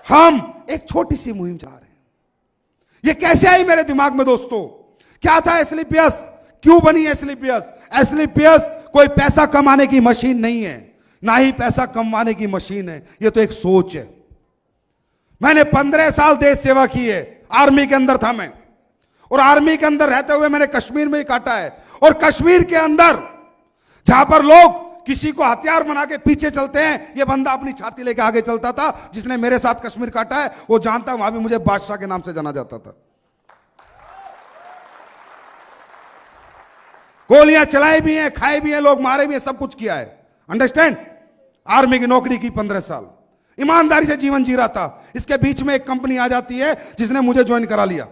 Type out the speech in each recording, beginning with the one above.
हम एक छोटी सी मुहिम चला रहे हैं। ये कैसे आई मेरे दिमाग में दोस्तों? क्या था एसलीपीएस? क्यों बनी एसलीपीएस? एसलीपीएस कोई पैसा कमाने की मशीन नहीं है, ना ही पैसा कमाने की मशीन है, ये तो एक सोच है। मैंने 15 साल देश सेवा की है, आर्मी के अंदर था मैं, और आर्मी के अंदर रहते हुए मैंने कश्मीर में ही काटा है। और कश्मीर के अंदर जहां पर लोग किसी को हथियार बना के पीछे चलते हैं, ये बंदा अपनी छाती लेके आगे चलता था। जिसने मेरे साथ कश्मीर काटा है वो जानता, वहां भी मुझे बादशाह के नाम से जाना जाता था। गोलियां चलाई भी हैं, खाए भी हैं, लोग मारे भी हैं, सब कुछ किया है। अंडरस्टैंड? आर्मी की नौकरी की 15 साल, ईमानदारी से जीवन जी रहा था। इसके बीच में एक कंपनी आ जाती है जिसने मुझे ज्वाइन करा लिया।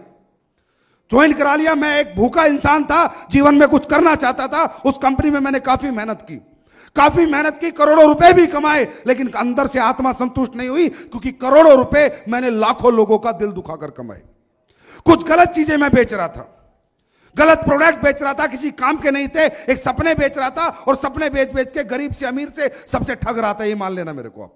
मैं एक भूखा इंसान था, जीवन में कुछ करना चाहता था। उस कंपनी में मैंने काफी मेहनत की, करोड़ों रुपए भी कमाए, लेकिन अंदर से आत्मा संतुष्ट नहीं हुई, क्योंकि करोड़ों रुपए मैंने लाखों लोगों का दिल दुखाकर कमाए। कुछ गलत चीजें मैं बेच रहा था, गलत प्रोडक्ट बेच रहा था, किसी काम के नहीं थे, एक सपने बेच रहा था, और सपने बेच बेच के गरीब से अमीर से सबसे ठग रहा था, ये मान लेना मेरे को आप।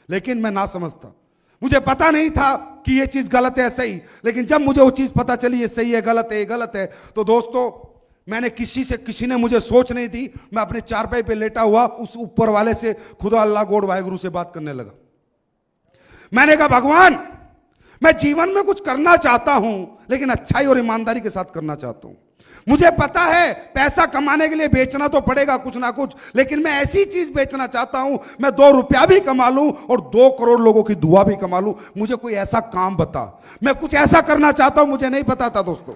लेकिन मैं ना समझता, मुझे पता नहीं था कि ये चीज गलत है सही। लेकिन जब मुझे वो चीज पता चली ये सही है गलत है, ये गलत है, तो दोस्तों मैंने किसी ने मुझे सोच नहीं दी। मैं अपने चारपाई पे लेटा हुआ उस ऊपर वाले से, खुदा अल्लाह गॉड वाहेगुरु से बात करने लगा। मैंने कहा भगवान, मैं जीवन में कुछ करना चाहता हूं, लेकिन अच्छाई और ईमानदारी के साथ करना चाहता हूं। मुझे पता है पैसा कमाने के लिए बेचना तो पड़ेगा कुछ ना कुछ, लेकिन मैं ऐसी चीज बेचना चाहता हूं, मैं 2 रुपया भी कमा लूं और 2 करोड़ लोगों की दुआ भी कमा लूं। मुझे कोई ऐसा काम बता, मैं कुछ ऐसा करना चाहता हूं। मुझे नहीं पता था दोस्तों,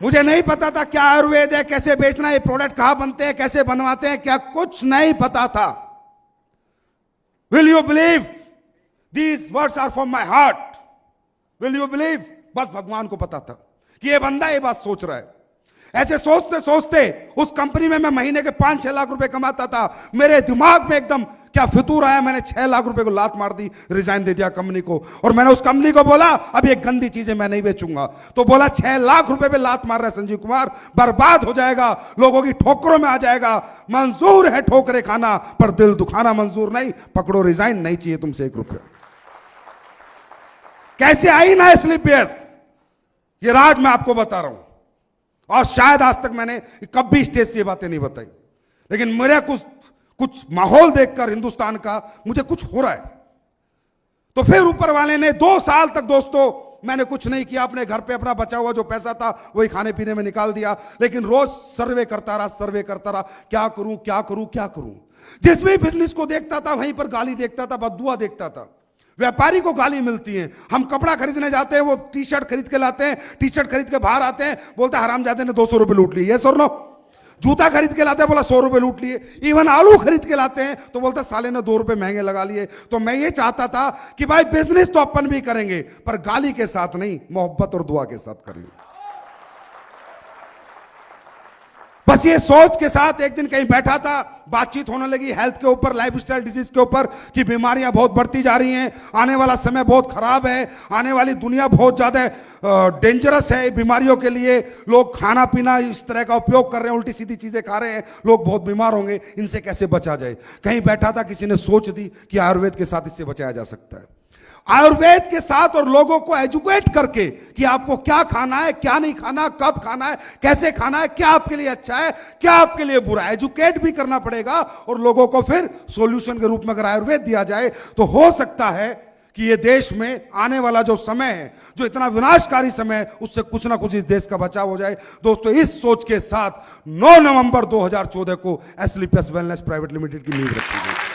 मुझे नहीं पता था क्या आयुर्वेद है, कैसे बेचना है, प्रोडक्ट कहां बनते हैं, कैसे बनवाते हैं, क्या कुछ नहीं पता था। Will you believe these words are from my heart? Will you believe? बस भगवान को पता था कि ये बंदा ये बात सोच रहा है। ऐसे सोचते सोचते उस कंपनी में मैं महीने के 5-6 लाख रुपए कमाता था। मेरे दिमाग में एकदम क्या फितूर आया, मैंने 6 लाख रुपए को लात मार दी, रिजाइन दे दिया कंपनी को। और मैंने उस कंपनी को बोला अब ये गंदी चीजें मैं नहीं बेचूंगा। तो बोला 6 लाख रुपए पे लात मार रहा है संजीव कुमार, बर्बाद हो जाएगा, लोगों की ठोकरों में आ जाएगा। मंजूर है ठोकरे खाना, पर दिल दुखाना मंजूर नहीं। पकड़ो रिजाइन, नहीं चाहिए तुमसे 1 रुपया। कैसे आई ना एसलीपीएस, ये राज मैं आपको बता रहा हूं, और शायद आज तक मैंने कभी स्टेज से ये बातें नहीं बताई। लेकिन मेरा कुछ माहौल देखकर हिंदुस्तान का मुझे कुछ हो रहा है। तो फिर ऊपर वाले ने 2 साल तक दोस्तों मैंने कुछ नहीं किया, अपने घर पे अपना बचा हुआ जो पैसा था वही खाने पीने में निकाल दिया। लेकिन रोज सर्वे करता रहा, क्या करूं। जिस भी बिजनेस को देखता था वहीं पर गाली देखता था, बद्दुआ देखता था। व्यापारी को गाली मिलती है, हम कपड़ा खरीदने जाते हैं, वो टी शर्ट खरीद के लाते हैं, टी शर्ट खरीद के बाहर आते हैं, बोलता है हरामजादे ने 200 रुपए लूट लिए। ये सर नो, जूता खरीद के लाते हैं, बोला 100 रुपए लूट लिए। इवन आलू खरीद के लाते हैं तो बोलता साले ने 2 रुपए महंगे लगा लिए। तो मैं ये चाहता था कि भाई बिजनेस तो अपन भी करेंगे, पर गाली के साथ नहीं, मोहब्बत और दुआ के साथ करेंगे। बस ये सोच के साथ एक दिन कहीं बैठा था, बातचीत होने लगी हेल्थ के ऊपर, लाइफस्टाइल डिजीज के ऊपर, कि बीमारियां बहुत बढ़ती जा रही हैं, आने वाला समय बहुत खराब है, आने वाली दुनिया बहुत ज्यादा डेंजरस है बीमारियों के लिए। लोग खाना पीना इस तरह का उपयोग कर रहे हैं, उल्टी सीधी चीजें खा रहे हैं, लोग बहुत बीमार होंगे, इनसे कैसे बचा जाए। कहीं बैठा था, किसी ने सोच दी कि आयुर्वेद के साथ इससे बचाया जा सकता है। आयुर्वेद के साथ और लोगों को एजुकेट करके कि आपको क्या खाना है, क्या नहीं खाना, कब खाना है, कैसे खाना है, क्या आपके लिए अच्छा है, क्या आपके लिए बुरा है, एजुकेट भी करना पड़ेगा। और लोगों को फिर सॉल्यूशन के रूप में अगर आयुर्वेद दिया जाए तो हो सकता है कि ये देश में आने वाला जो समय है, जो इतना विनाशकारी समय है, उससे कुछ ना कुछ इस देश का बचाव हो जाए। दोस्तों इस सोच के साथ 9 नवंबर 2014 को एसलीपीएस वेलनेस प्राइवेट लिमिटेड की नींव रखी गई।